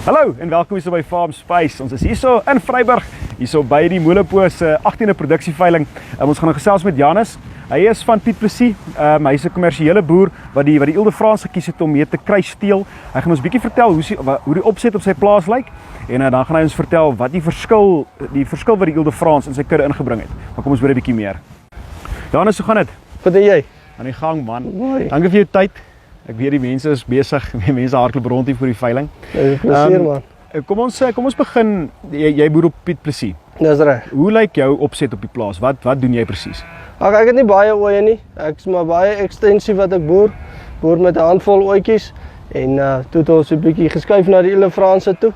Hallo en welkom hier by Farm Spice. Ons is hierso in Vryburg, hierso by die Molepo se 18de produksieveiling. Ons gaan nou gesels met Janus. Hy is van Piet Plessis. Hy is 'n kommersiële boer wat die Ile de France gekies het om mee te kruissteel. Hy gaan ons bietjie vertel hoe die opset op sy plaas lyk en dan gaan hy ons vertel wat die verskil wat die Ile de France in sy kudde ingebring het. Maar kom ons hoor 'n bietjie meer. Janus, hoe gaan dit? Goed en jy? Aan die gang, man. Mooi. Dankie vir jou tyd. Ek weet die mense is besig, mense hardloop rond hier vir die veiling. Plesier, man. Kom ons begin, jy boer op Piet Plessis. Dis reg. Hoe lyk jou opset op die plaas? Wat doen jy presies? Ek het nie baie ooe nie. Ek is maar baie ekstensief wat ek boer. Boer met 'n handvol ooitjies en toe het ons 'n bietjie geskuif na die Ile de France toe.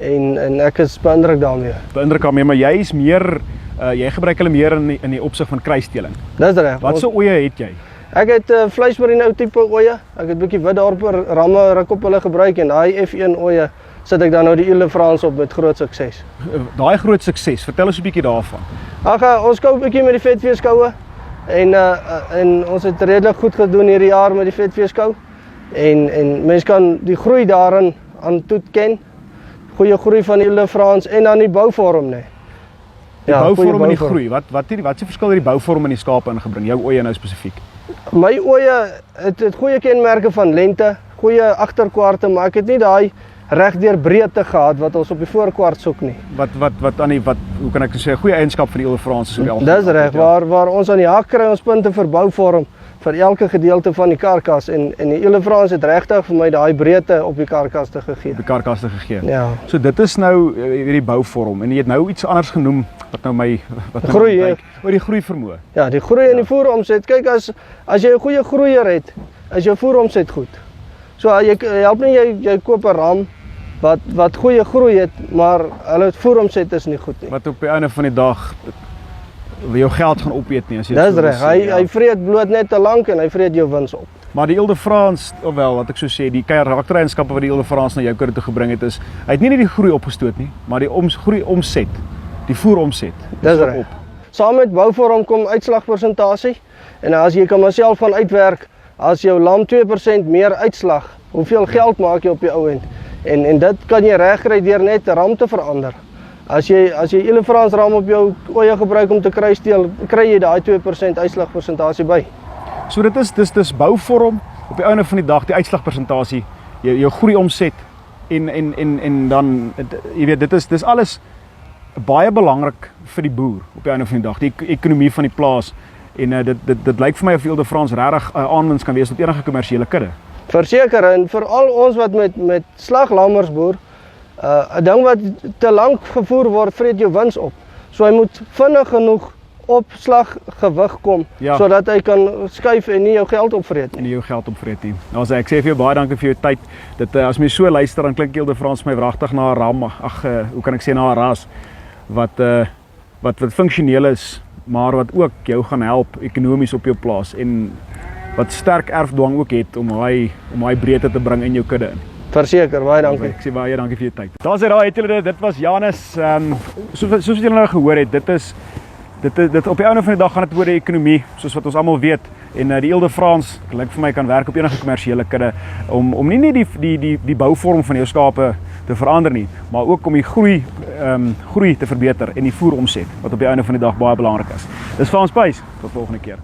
En ek is beïndruk daarmee. Beïndruk daarmee, maar jy is meer jy gebruik hulle meer in die opsig van kruissteling. Dis reg. Wat so ooe het jy? Ek het vleismerino tipe ooe. Ek het bietjie witdorper ramme ruk op hulle gebruik en daai F1 ooe sit ek dan nou die Ile de France op met groot sukses. Daai groot sukses, vertel ons 'n bietjie daarvan. Ons kou 'n bietjie met die vetveeskoue en ons het redelik goed gedoen hierdie jaar met die vetveeskou. En mense kan die groei daarin aan toetken. Goeie groei van die Ile de France en dan die bouvorm, nee. Die bouvorm en die groei. Wat se verskil het die bouvorm in die skape ingebring? Jou ooe nou spesifiek. My ooe het goeie kenmerke van lente, goeie agterkwarte, maar ek het nie daai regdeur breedte gehad wat ons op die voorkwart soek nie. Hoe kan ek sê 'n goeie eienskap van die Ile de France is oor Dis reg, waar ons aan die hak kry ons punte vir bouvorm vir elke gedeelte van die karkas en die Ile de France het regtig vir my daai breedte op die karkaste gegee. Ja. So dit is nou hierdie bouvorm en jy het nou iets anders genoem wat groei, oor die groei vermoë. Ja, die groei en die voeromset. Kyk, as jy 'n goeie groeier het, is jou voeromset goed. So jy help nie jy koop 'n ram wat goeie groei het, maar hulle voeromset is nie goed nie. Wat op die einde van die dag jou geld gaan opeet nie as jy. Dis reg. Hy vreet bloot net te lank en hy vreet jou wins op. Maar die Ile de France, ofwel wat ek so sê, die karaktereienskappe wat die Ile de France na jou kudde toe gebring het is, hy het nie net die groei opgestoot nie, maar die groei omset, die voeromset. Dis reg. Saam met bouvorm kom uitslagpersentasie en as jy kan myself van uitwerk, as jou lam 2% meer uitslag, hoeveel geld maak jy op die ou end? En dit kan jy regkry deur net 'n ram te verander. As jy Ile de France ram op jou ooe gebruik om te kruissteel, kry jy daai 2% uitslagpersentasie by. So dit is bouvorm op die einde van die dag, die uitslagpersentasie, jou groei omset en dan jy weet dis alles baie belangrik vir die boer op die einde van die dag, die ekonomie van die plaas en dit lyk vir my of die Ile de France regtig 'n aanwinst kan wees tot enige kommersiële kudde. Verseker, en veral ons wat met slaglammers boer, 'n ding wat te lank gevoer word, vreet jou wins op. So hy moet vinnig genoeg op slaggewig kom, sodat hy kan skuif en nie jou geld opvreet nie. Nou ek sê vir jou baie dankie vir jou tyd. Dit as mens so luister dan klink Ile de France vir my wragtig na 'n ram, hoe kan ek sê, na 'n ras wat funksioneel is, maar wat ook jou gaan help ekonomies op jou plaas en wat sterk erfdwang ook het om hy breedte te bring in jou kudde in. Verseker, baie dankie. Ek sê baie dankie vir jou tyd. Daar het julle dit was Janus. Soos wat julle nou gehoor het, dit op die einde van die dag gaan dit oor die ekonomie, soos wat ons almal weet. En die Ile de France, lyk vir my kan werk op enige kommersiële kudde om nie net die bouvorm van jou skape te verander nie, maar ook om die groei te verbeter en die voeromset wat op die einde van die dag baie belangrik is. Dis Farm Spice, tot volgende keer.